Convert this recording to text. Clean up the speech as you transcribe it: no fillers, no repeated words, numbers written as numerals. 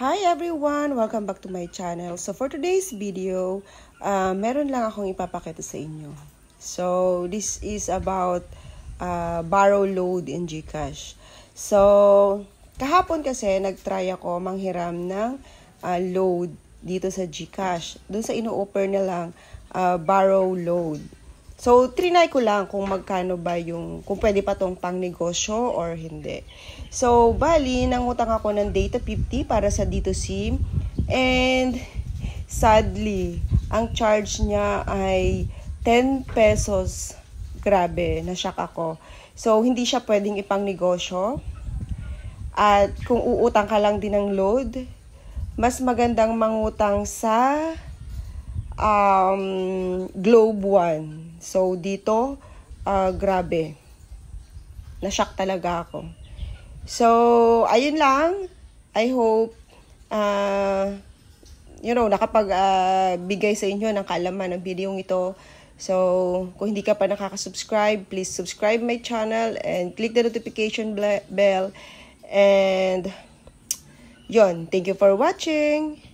Hi everyone! Welcome back to my channel. So for today's video, meron lang akong ipapakita sa inyo. So this is about borrow load in GCash. So kahapon kasi nagtry ako manghiram ng load dito sa GCash. Doon sa ino-offer nilang borrow load. So, trinay ko lang kung magkano ba kung pwede pa tong pang negosyo or hindi. So, bali, nangutang ako ng data 50 para sa Dito SIM. And, sadly, ang charge niya ay 10 pesos. Grabe, na-shock ako. So, hindi siya pwedeng ipang negosyo. At kung uutang ka lang din ng load, mas magandang mangutang sa Globe One. So, dito, grabe. Na-shock talaga ako. So, ayun lang. I hope, nakapag-bigay sa inyo ng kaalaman ng video ito. So, kung hindi ka pa nakaka-subscribe, please subscribe my channel and click the notification bell. And, yun. Thank you for watching.